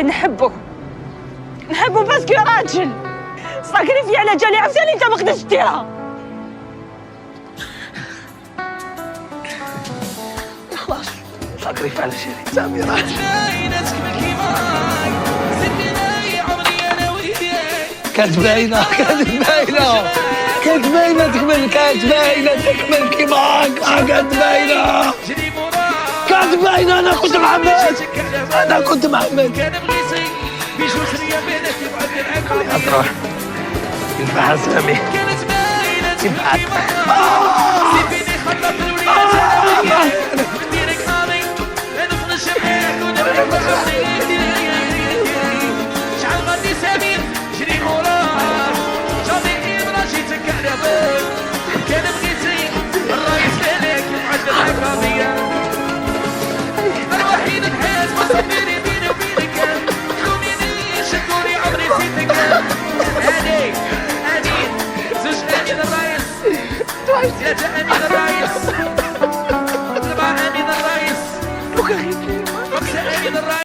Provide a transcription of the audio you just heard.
نحبه باسكو راجل صاكريفي على جالي عفسه اللي انت ما قدرتش ديرها. خلاص صاكريفي على شيري سامي راجل. كانت باينه تكمل كيما هكا. كانت باينه انا كنت محمد. خليها تروح ينفعها سامي ينفعك. هادي زوج ثاني للرئيس.